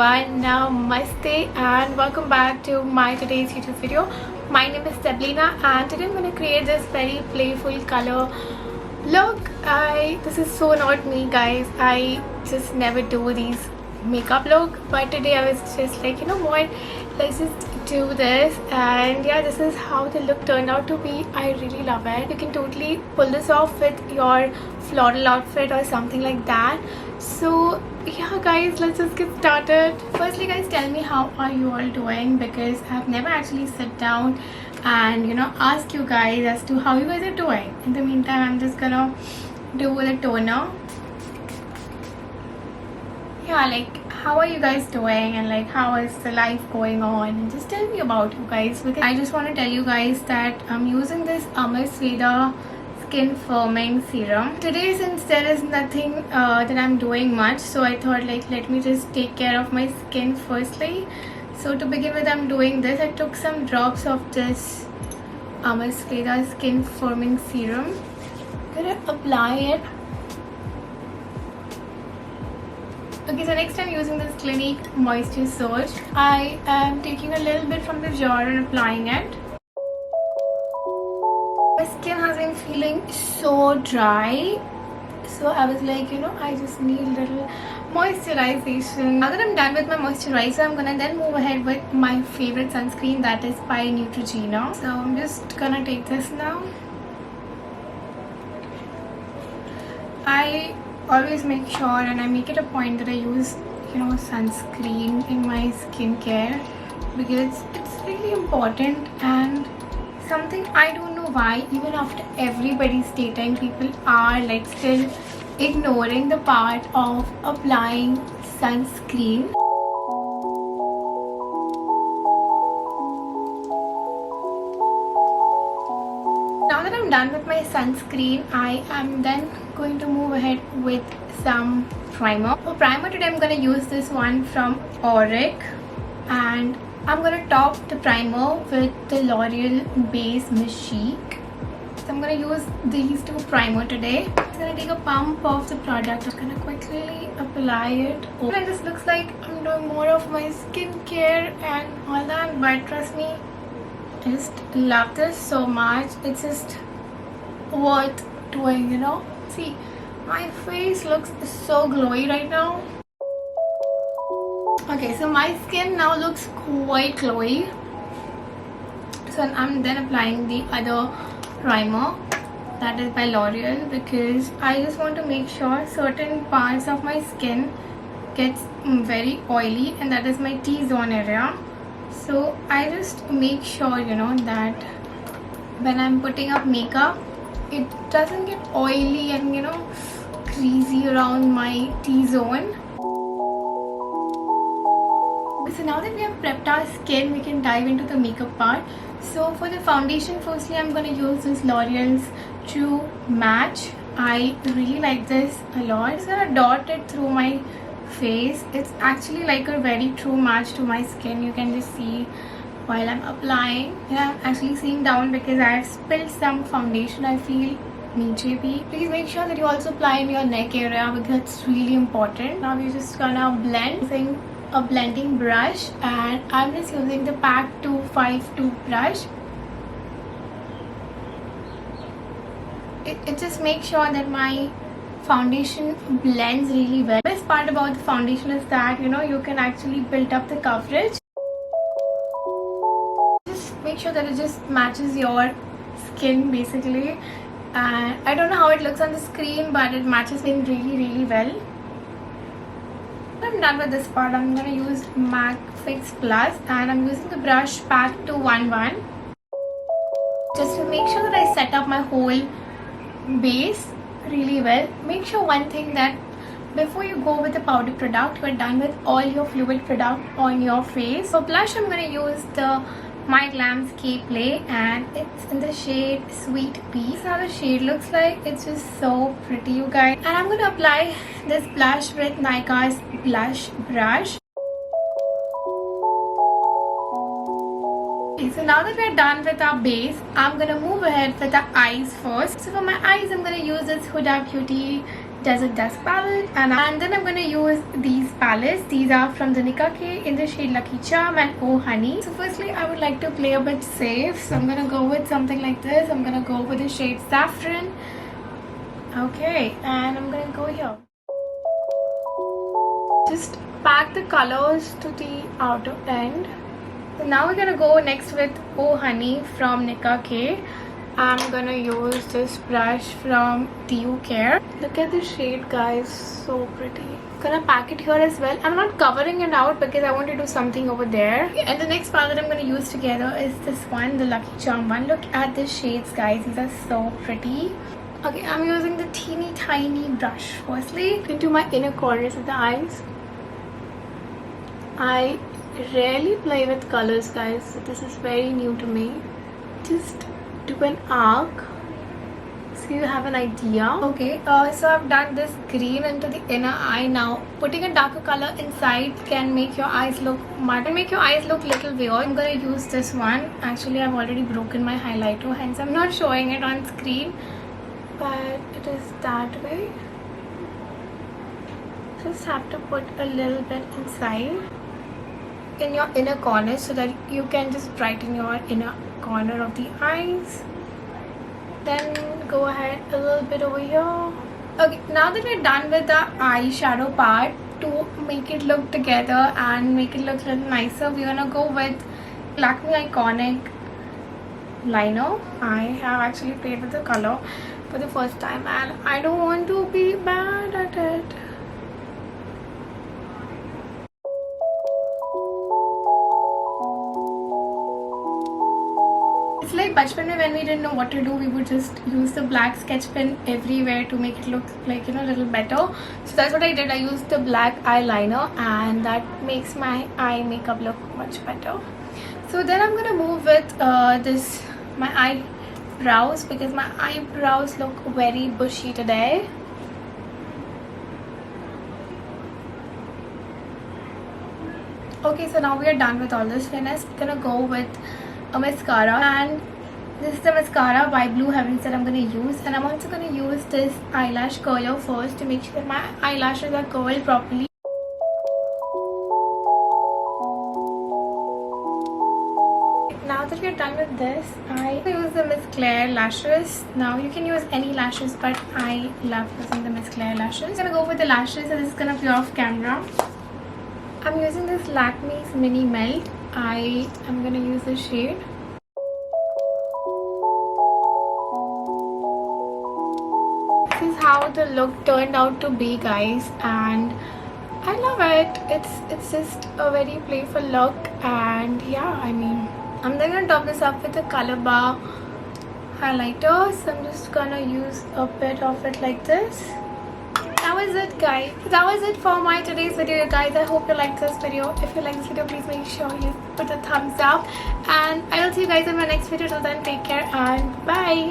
everyone, namaste and welcome back to my today's YouTube video. My name is Sabrina and today I'm going to create this very playful color look. This is so not me, guys. I just never do these makeup look, but today I was just like, you know what, let's just do this. And yeah, this is how the look turned out to be. I really love it. You can totally pull this off with your floral outfit or something like that. So yeah guys, let's just get started. Firstly guys, tell me how are you all doing, because I've never actually sit down and ask you guys as to how you guys are doing. In the meantime, I'm just gonna do the toner. Yeah, like how are you guys doing and like how is the life going on, and just tell me about you guys, because I just want to tell you guys that I'm using this Ayurveda skin firming serum today. Since there is nothing that I'm doing much, so I thought like let me just take care of my skin firstly. So to begin with, I'm doing this. I took some drops of this Ayurveda skin firming serum. I'm gonna apply it. Okay, so next I'm using this Clinique Moisture Surge. I am taking a little bit from the jar and applying it. My skin has been feeling so dry, so I was like, I just need a little moisturization. Now that I'm done with my moisturizer, I'm gonna then move ahead with my favorite sunscreen, that is by Neutrogena. So I'm just gonna take this now. I always make sure and I make it a point that I use sunscreen in my skincare, because it's really important and something I don't know why even after everybody's daytime, people are like still ignoring the part of applying sunscreen. Now that I'm done with my sunscreen, I am then going to move ahead with some primer. For primer today, I'm going to use this one from Auric, and I'm going to top the primer with the L'Oreal Base Mystique. So I'm going to use these two primer today. I'm going to take a pump of the product. I'm going to quickly apply it. And this looks like I'm doing more of my skincare and all that, but trust me, I just love this so much. It's just worth doing, See, my face looks so glowy right now. Okay, so my skin now looks quite glowy. So I'm then applying the other primer, that is by L'Oreal, because I just want to make sure certain parts of my skin gets very oily, and that is my T-zone area. So I just make sure that when I'm putting up makeup, it doesn't get oily and greasy around my T-zone. So now that we have prepped our skin, we can dive into the makeup part. So for the foundation, firstly I'm going to use this L'Oreal's True Match. I really like this a lot. I'm just going to dot it through my face. It's actually like a very true match to my skin. You can just see while I'm applying. I'm actually seeing down because I have spilled some foundation, I feel. Please make sure that you also apply in your neck area, because it's really important. Now we're just gonna blend using a blending brush, and I'm just using the PAC 252 brush. It just makes sure that my foundation blends really well. The best part about the foundation is that you can actually build up the coverage. Just make sure that it just matches your skin basically, and I don't know how it looks on the screen, but it matches in really well. I'm done with this part. I'm going to use MAC Fix Plus, and I'm using the brush PAC 211 just to make sure that I set up my whole base really well. Make sure one thing, that before you go with the powder product, you're done with all your fluid product on your face. For blush, I'm going to use the My Glam's K-Play, and it's in the shade Sweet Pea. This is how the shade looks like. It's just so pretty, you guys. And I'm going to apply this blush with Nykaa's blush brush. Okay, so now that we're done with our base, I'm going to move ahead with the eyes first. So for my eyes, I'm going to use this Huda Beauty Desert Dusk palette, and then I'm gonna use these palettes. These are from the Nicka K in the shade Lucky Charm and Oh Honey. So firstly, I would like to play a bit safe, so I'm gonna go with something like this. I'm gonna go with the shade Saffron. Okay, and I'm gonna go here. Just pack the colors to the outer end. So now we're gonna go next with Oh Honey from Nicka K. I'm gonna use this brush from TU Care. Look at the shade, guys, so pretty. Gonna pack it here as well. I'm not covering it out because I want to do something over there. And the next palette I'm gonna use together is this one, the Lucky Charm one. Look at the shades, guys, these are so pretty. Okay, I'm using the teeny tiny brush firstly into my inner corners of the eyes. I rarely play with colors, guys, so this is very new to me. Just do an arc so you have an idea. Okay, so I've done this green into the inner eye. Now putting a darker color inside can make your eyes look mud and make your eyes look little weird. I'm gonna use this one. Actually, I've already broken my highlighter, hence I'm not showing it on screen, but it is that way. Just have to put a little bit inside in your inner corner so that you can just brighten your inner corner of the eyes. Then go ahead a little bit over here. Okay, now that we're done with the eyeshadow part, to make it look together and make it look a little nicer, we're gonna go with Lakme Iconic liner. I have actually played with the color for the first time and I don't want to be bad at it. It's like bachpan mein when we didn't know what to do, we would just use the black sketch pen everywhere to make it look like, you know, a little better. So that's what I did. I used the black eyeliner and that makes my eye makeup look much better. So then I'm gonna move with my eyebrows because my eyebrows look very bushy today. Okay, so now we are done with all this. We're next gonna go with a mascara, and this is the mascara by Blue Heavens that I'm going to use, and I'm also going to use this eyelash curler first to make sure that my eyelashes are curled properly. Now that we're done with this, I use the Miss Claire lashes. Now you can use any lashes, but I love using the Miss Claire lashes. I'm going to go with the lashes, so this is going to be off camera. I'm using this Lakme's Mini Melt. I am going to use the shade. This is how the look turned out to be, guys, and I love it. It's just a very playful look, and yeah, I mean, I'm then going to top this up with a Color Bar highlighter. So I'm just going to use a bit of it like this. That was it, guys. That was it for my today's video, guys. I hope you liked this video. If you like this video, please make sure you put a thumbs up, and I will see you guys in my next video. Till then, take care and bye.